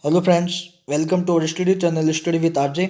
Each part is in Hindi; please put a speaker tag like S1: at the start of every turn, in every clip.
S1: Hello friends, welcome to our study channel study with RJ.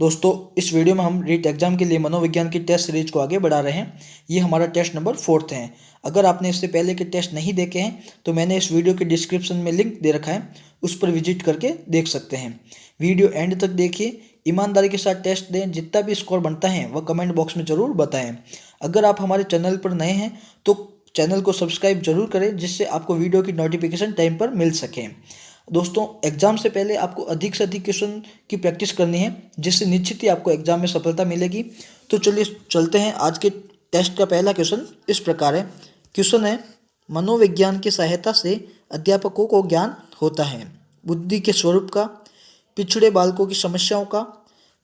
S1: दोस्तों, इस वीडियो में हम रीट एग्जाम के लिए मनोविज्ञान की टेस्ट सीरीज को आगे बढ़ा रहे हैं। ये हमारा टेस्ट नंबर 4 है। अगर आपने इससे पहले के टेस्ट नहीं देखे हैं तो मैंने इस वीडियो के डिस्क्रिप्शन में लिंक दे रखा है, उस पर विजिट करके देख सकते हैं। वीडियो एंड तक देखिए, ईमानदारी के साथ टेस्ट दें। जितना भी स्कोर बनता है वह कमेंट बॉक्स में ज़रूर बताएं। अगर आप हमारे चैनल पर नए हैं तो चैनल को सब्सक्राइब जरूर करें, जिससे आपको वीडियो की नोटिफिकेशन टाइम पर मिल सके। दोस्तों, एग्जाम से पहले आपको अधिक से अधिक क्वेश्चन की प्रैक्टिस करनी है, जिससे निश्चित ही आपको एग्जाम में सफलता मिलेगी। तो चलिए चलते हैं। आज के टेस्ट का पहला क्वेश्चन इस प्रकार है। क्वेश्चन है, मनोविज्ञान की सहायता से अध्यापकों को ज्ञान होता है। बुद्धि के स्वरूप का, पिछड़े बालकों की समस्याओं का,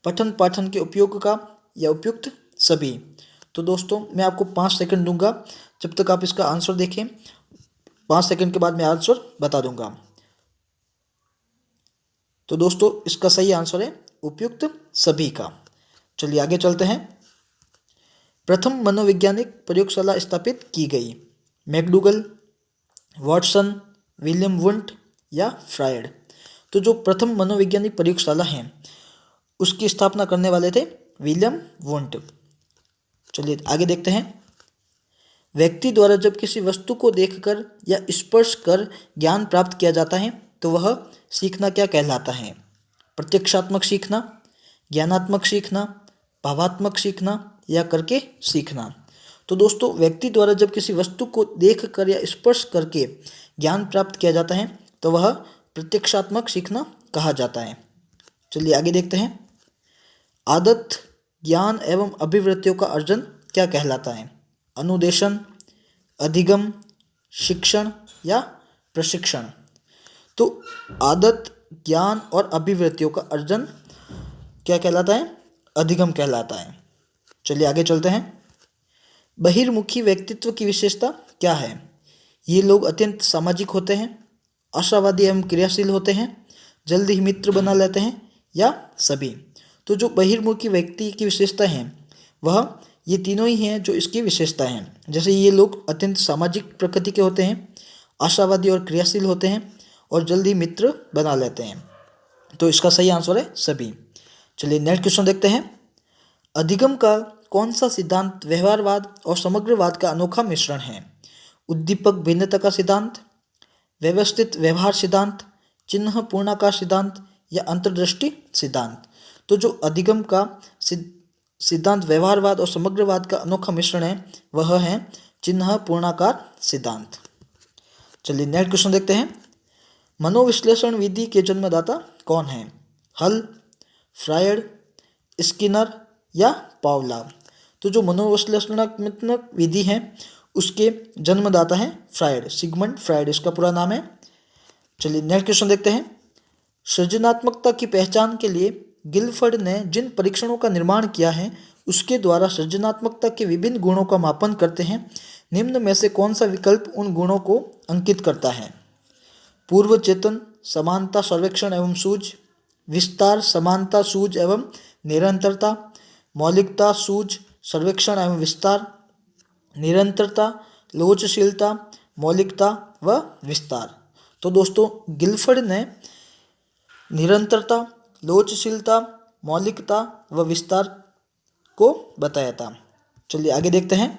S1: पठन पाठन के उपयोग का, या उपयुक्त सभी। तो दोस्तों, मैं आपको 5 सेकंड दूंगा, जब तक आप इसका आंसर देखें। 5 सेकंड के बाद मैं आंसर बता दूंगा। तो दोस्तों, इसका सही आंसर है उपयुक्त सभी का। चलिए आगे चलते हैं। प्रथम मनोवैज्ञानिक प्रयोगशाला स्थापित की गई। मैकडूगल, वॉटसन, विलियम वुंट या फ्रायड। तो जो प्रथम मनोवैज्ञानिक प्रयोगशाला है उसकी स्थापना करने वाले थे विलियम वुंट। चलिए आगे देखते हैं। व्यक्ति द्वारा जब किसी वस्तु को देखकर या स्पर्श कर ज्ञान प्राप्त किया जाता है तो वह सीखना क्या कहलाता है? प्रत्यक्षात्मक सीखना, ज्ञानात्मक सीखना, भावात्मक सीखना या करके सीखना। तो दोस्तों, व्यक्ति द्वारा जब किसी वस्तु को देखकर या स्पर्श करके ज्ञान प्राप्त किया जाता है तो वह प्रत्यक्षात्मक सीखना कहा जाता है। चलिए आगे देखते हैं। आदत, ज्ञान एवं अभिवृत्तियों का अर्जन क्या कहलाता है? अनुदेशन, अधिगम, शिक्षण या प्रशिक्षण। तो आदत, ज्ञान और अभिवृत्तियों का अर्जन क्या कहलाता है? अधिगम कहलाता है। चलिए आगे चलते हैं। बहिर्मुखी व्यक्तित्व की विशेषता क्या है? ये लोग अत्यंत सामाजिक होते हैं, आशावादी एवं क्रियाशील होते हैं, जल्दी ही मित्र बना लेते हैं, या सभी। तो जो बहिर्मुखी व्यक्ति की विशेषता है वह ये तीनों ही हैं जो इसकी विशेषता हैं। जैसे ये लोग अत्यंत सामाजिक प्रकृति के होते हैं, आशावादी और क्रियाशील होते हैं, और जल्दी मित्र बना लेते हैं। तो इसका सही आंसर है सभी। चलिए नेक्स्ट क्वेश्चन देखते हैं। अधिगम का कौन सा सिद्धांत व्यवहारवाद और समग्रवाद का अनोखा मिश्रण है? उद्दीपक भिन्नता का सिद्धांत, व्यवस्थित व्यवहार सिद्धांत, चिन्ह पूर्णाकार सिद्धांत या अंतर्दृष्टि सिद्धांत। तो जो अधिगम का सिद्धांत व्यवहारवाद और समग्रवाद का अनोखा मिश्रण है वह है चिन्ह पूर्णाकार सिद्धांत। चलिए नेक्स्ट क्वेश्चन देखते हैं। मनोविश्लेषण विधि के जन्मदाता कौन है? हल, फ्रायड, स्किनर या पावलोव। तो जो मनोविश्लेषणात्मक विधि है उसके जन्मदाता है फ्रायड, सिगमंड फ्रायड इसका पूरा नाम है। चलिए नेक्स्ट क्वेश्चन देखते हैं। सृजनात्मकता की पहचान के लिए गिलफर्ड ने जिन परीक्षणों का निर्माण किया है उसके द्वारा सृजनात्मकता के विभिन्न गुणों का मापन करते हैं। निम्न में से कौन सा विकल्प उन गुणों को अंकित करता है? पूर्व चेतन, समानता, सर्वेक्षण एवं सूझ, विस्तार, समानता, सूझ एवं निरंतरता, मौलिकता, सूझ, सर्वेक्षण एवं विस्तार, निरंतरता, लोचशीलता, मौलिकता व विस्तार। तो दोस्तों, गिलफर्ड ने निरंतरता, लोचशीलता, मौलिकता व विस्तार को बताया था। चलिए आगे देखते हैं।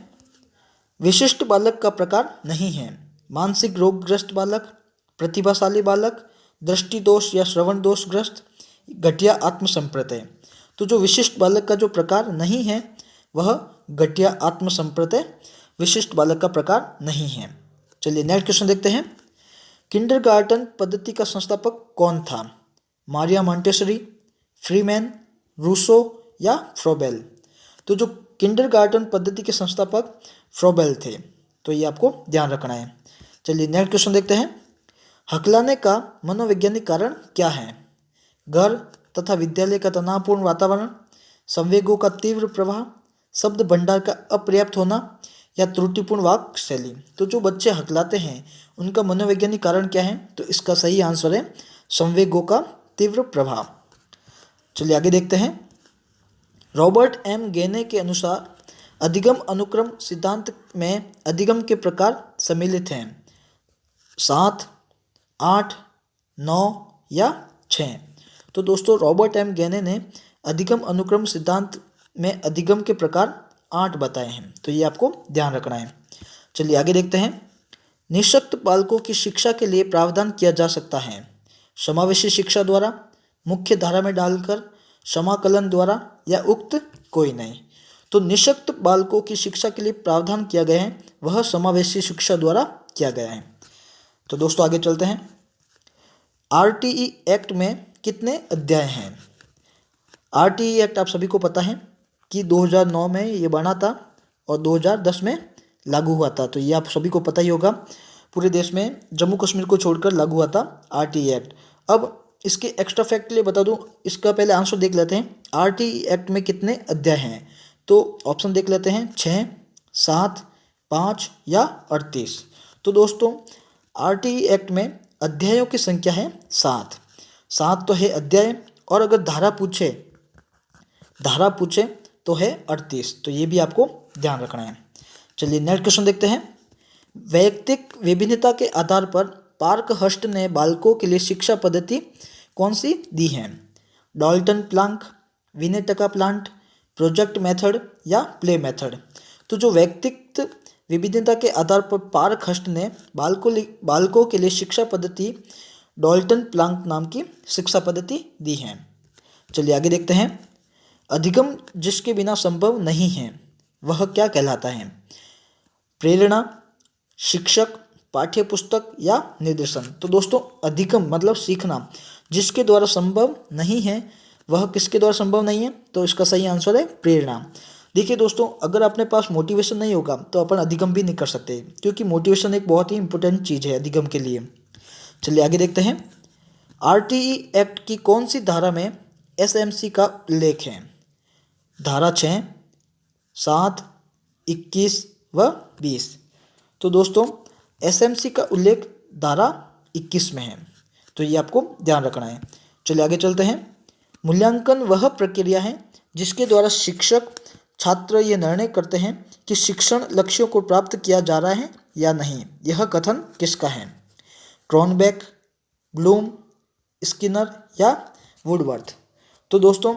S1: विशिष्ट बालक का प्रकार नहीं है। मानसिक रोगग्रस्त बालक, प्रतिभाशाली बालक, दृष्टि दोष या श्रवण दोषग्रस्त, घटिया आत्मसंप्रत्यय। तो जो विशिष्ट बालक का जो प्रकार नहीं है वह घटिया आत्मसंप्रत्यय विशिष्ट बालक का प्रकार नहीं है। चलिए नेक्स्ट क्वेश्चन देखते हैं। किंडरगार्टन पद्धति का संस्थापक कौन था? मारिया मॉन्टेसरी, फ्रीमैन, रूसो या फ्रोबेल। तो जो किंडरगार्टन पद्धति के संस्थापक फ्रोबेल थे, तो ये आपको ध्यान रखना है। चलिए नेक्स्ट क्वेश्चन देखते हैं। हकलाने का मनोवैज्ञानिक कारण क्या है? घर तथा विद्यालय का तनावपूर्ण वातावरण, संवेगों का तीव्र प्रवाह, शब्द भंडार का अपर्याप्त होना या त्रुटिपूर्ण वाक शैली। तो जो बच्चे हकलाते हैं उनका मनोवैज्ञानिक कारण क्या है? तो इसका सही आंसर है संवेगों का तीव्र प्रभाव। चलिए आगे देखते हैं। रॉबर्ट एम गेने के अनुसार अधिगम अनुक्रम सिद्धांत में अधिगम के प्रकार सम्मिलित हैं: 7, 8, 9 या 6। तो दोस्तों रॉबर्ट एम गेने ने अधिगम अनुक्रम सिद्धांत में अधिगम के प्रकार 8 बताए हैं, तो ये आपको ध्यान रखना है। चलिए आगे देखते हैं। निःशक्त बालकों की शिक्षा के लिए प्रावधान किया जा सकता है समावेशी शिक्षा द्वारा, मुख्य धारा में डालकर, समाकलन द्वारा या उक्त कोई नहीं। तो निःशक्त बालकों की शिक्षा के लिए प्रावधान किया गया है वह समावेशी शिक्षा द्वारा किया गया है। तो दोस्तों आगे चलते हैं। आरटीई एक्ट में कितने अध्याय हैं? आरटीई एक्ट आप सभी को पता है कि 2009 में ये बना था और 2010 में लागू हुआ था, तो ये आप सभी को पता ही होगा। पूरे देश में जम्मू कश्मीर को छोड़कर लागू हुआ था आरटीई एक्ट। अब इसके एक्स्ट्रा फैक्ट के लिए बता दूं, इसका पहले आंसर देख लेते हैं। आरटीई एक्ट में कितने अध्याय हैं? तो ऑप्शन देख लेते हैं, 6, 7, 5 या 38। तो दोस्तों आरटीई एक्ट में अध्यायों की संख्या है 7। 7 तो है अध्याय, और अगर धारा पूछे तो है 38। तो ये भी आपको ध्यान रखना है। चलिए नेक्स्ट क्वेश्चन देखते हैं। वैयक्तिक विभिन्नता के आधार पर पार्कहर्स्ट ने बालकों के लिए शिक्षा पद्धति कौन सी दी है? Dalton Planck, Winnetka plant, project method या प्ले मेथड? तो जो व्यक्तिगत विभिन्नता के आधार पर पार्कहर्स्ट ने बालकों के लिए शिक्षा पद्धति डाल्टन प्लांक नाम की शिक्षा पद्धति दी है। चलिए आगे देखते हैं। अधिगम जिसके बिना संभव नहीं है वह क्या कहलाता है? प्रेरणा, शिक्षक, पाठ्य पुस्तक या निर्देशन? तो दोस्तों अधिगम मतलब सीखना जिसके द्वारा संभव नहीं है वह किसके द्वारा संभव नहीं है? तो इसका सही आंसर है प्रेरणा। देखिए दोस्तों, अगर अपने पास मोटिवेशन नहीं होगा तो अपन अधिगम भी नहीं कर सकते, क्योंकि मोटिवेशन एक बहुत ही इंपॉर्टेंट चीज़ है अधिगम के लिए। चलिए आगे देखते हैं। आरटीई एक्ट की कौन सी धारा में एसएमसी का उल्लेख है? धारा 6, 7, 21 व 20। तो दोस्तों एसएमसी का उल्लेख धारा 21 में है, तो ये आपको ध्यान रखना है। चलिए आगे चलते हैं। मूल्यांकन वह प्रक्रिया है जिसके द्वारा शिक्षक छात्र ये निर्णय करते हैं कि शिक्षण लक्ष्यों को प्राप्त किया जा रहा है या नहीं। यह कथन किसका है? क्रॉनबेक, ब्लूम, स्किनर या वुडवर्थ? तो दोस्तों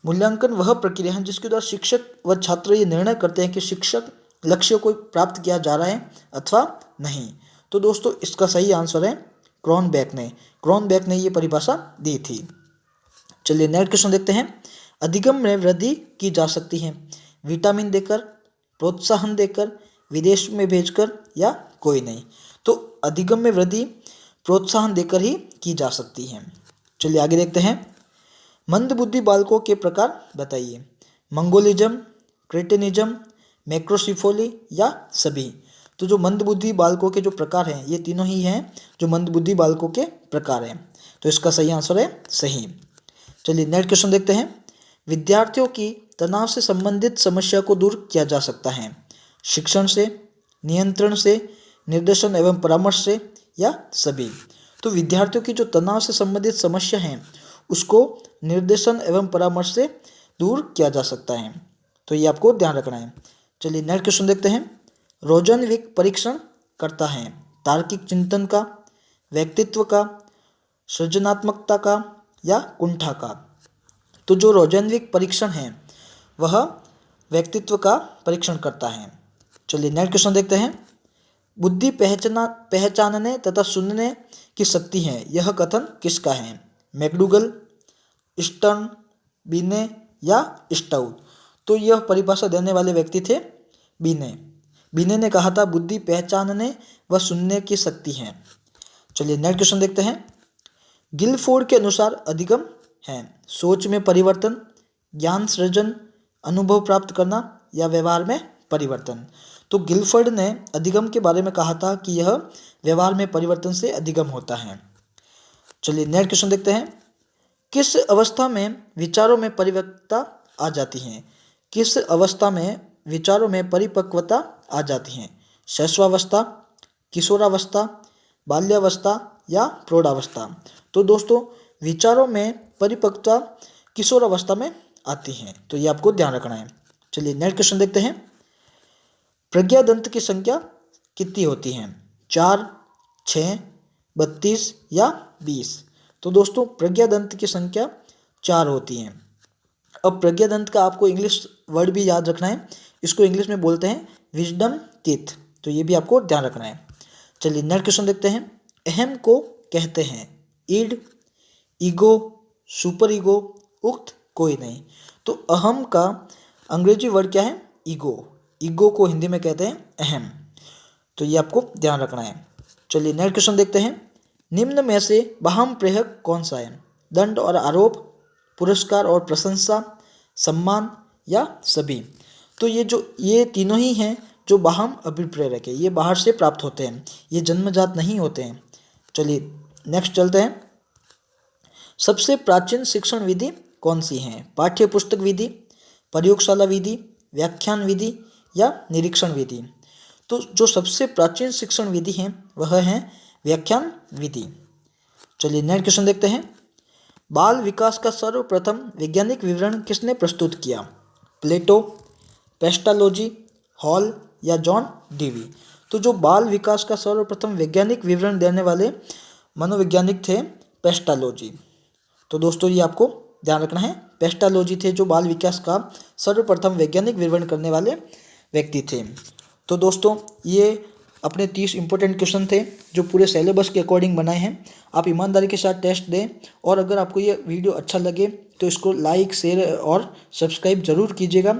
S1: मूल्यांकन वह प्रक्रिया है जिसके द्वारा शिक्षक व छात्र ये निर्णय करते हैं कि शिक्षक लक्ष्य को प्राप्त किया जा रहा है अथवा नहीं। तो दोस्तों इसका सही आंसर है क्रॉनबेक ने ये परिभाषा दी थी। चलिए नेक्स्ट क्वेश्चन देखते हैं। अधिगम में वृद्धि की जा सकती है विटामिन देकर, प्रोत्साहन देकर, विदेश में भेजकर या कोई नहीं। तो अधिगम में वृद्धि प्रोत्साहन देकर ही की जा सकती है। चलिए आगे देखते हैं। मंदबुद्धि बालकों के प्रकार बताइए। मंगोलिज्म, क्रेटिनिज्म, मैक्रोसिफोली या सभी? तो जो मंदबुद्धि बालकों के जो प्रकार हैं ये तीनों ही हैं जो मंदबुद्धि बालकों के प्रकार हैं, तो इसका सही आंसर है सही। चलिए नेक्स्ट क्वेश्चन देखते हैं। विद्यार्थियों की तनाव से संबंधित समस्या को दूर किया जा सकता है शिक्षण से, नियंत्रण से, निर्देशन एवं परामर्श से या सभी? तो विद्यार्थियों की जो तनाव से संबंधित समस्या है उसको निर्देशन एवं परामर्श से दूर किया जा सकता है, तो ये आपको ध्यान रखना है। चलिए नेक्स्ट क्वेश्चन देखते हैं। रोजनविक परीक्षण करता है तार्किक चिंतन का, व्यक्तित्व का, सृजनात्मकता का या कुंठा का? तो जो रोजनविक परीक्षण है वह व्यक्तित्व का परीक्षण करता है। चलिए नेक्स्ट क्वेश्चन देखते हैं। बुद्धि पहचानने तथा सुनने की शक्ति है, यह कथन किसका है? मैकडूगल, स्टर्न, बीने या स्टाउट? तो यह परिभाषा देने वाले व्यक्ति थे बीने ने कहा था बुद्धि पहचानने व सुनने की शक्ति है। चलिए नेक्स्ट क्वेश्चन देखते हैं। गिलफोर्ड के अनुसार अधिगम है सोच में परिवर्तन, ज्ञान सृजन, अनुभव प्राप्त करना या व्यवहार में परिवर्तन? तो गिलफोर्ड ने अधिगम के बारे में कहा था कि यह व्यवहार में परिवर्तन से अधिगम होता है। चलिए नेक्स्ट क्वेश्चन देखते हैं। किस अवस्था में विचारों में परिपक्वता आ जाती है? किस अवस्था में विचारों में परिपक्वता आ जाती है? शैशवावस्था, किशोरावस्था, बाल्यावस्था या प्रौढ़ावस्था? तो दोस्तों विचारों में परिपक्वता किशोरावस्था में आती है, तो ये आपको ध्यान रखना है। चलिए नेक्स्ट क्वेश्चन देखते हैं। प्रज्ञादंत की संख्या कितनी होती है? 4, 6, 32 या 20? तो दोस्तों प्रज्ञादंत की संख्या 4 होती है। अब प्रज्ञादंत का आपको इंग्लिश वर्ड भी याद रखना है, इसको इंग्लिश में बोलते हैं विजडम टीथ, तो ये भी आपको ध्यान रखना है। चलिए नेक्स्ट क्वेश्चन देखते हैं। अहम को कहते हैं ईड, ईगो, सुपर ईगो, उक्त कोई नहीं। तो अहम का अंग्रेजी वर्ड क्या है? ईगो। ईगो को हिंदी में कहते हैं अहम, तो ये आपको ध्यान रखना है। चलिए नेक्स्ट क्वेश्चन देखते हैं। निम्न में से बाह्य प्रेरक कौन सा है? दंड और आरोप, पुरस्कार और प्रशंसा, सम्मान या सभी। तो ये तीनों ही हैं जो बाह्य अभिप्रेरक है, ये बाहर से प्राप्त होते हैं, ये जन्मजात नहीं होते हैं। चलिए नेक्स्ट चलते हैं। सबसे प्राचीन शिक्षण विधि कौन सी है? पाठ्य पुस्तक विधि, प्रयोगशाला विधि, व्याख्यान विधि या निरीक्षण विधि। तो जो सबसे प्राचीन शिक्षण विधि है वह है व्याख्यान विधि। चलिए नेक्स्ट क्वेश्चन देखते हैं। बाल विकास का सर्वप्रथम वैज्ञानिक विवरण किसने प्रस्तुत किया? प्लेटो, पेस्टालोजी, हॉल या जॉन डीवी। तो जो बाल विकास का सर्वप्रथम वैज्ञानिक विवरण देने वाले मनोवैज्ञानिक थे पेस्टालोजी। तो दोस्तों ये आपको ध्यान रखना है, पेस्टालोजी थे जो बाल विकास का सर्वप्रथम वैज्ञानिक विवरण करने वाले व्यक्ति थे। तो दोस्तों ये अपने 30 इंपॉर्टेंट क्वेश्चन थे जो पूरे सिलेबस के अकॉर्डिंग बनाए हैं। आप ईमानदारी के साथ टेस्ट दें, और अगर आपको ये वीडियो अच्छा लगे तो इसको लाइक, शेयर और सब्सक्राइब जरूर कीजिएगा।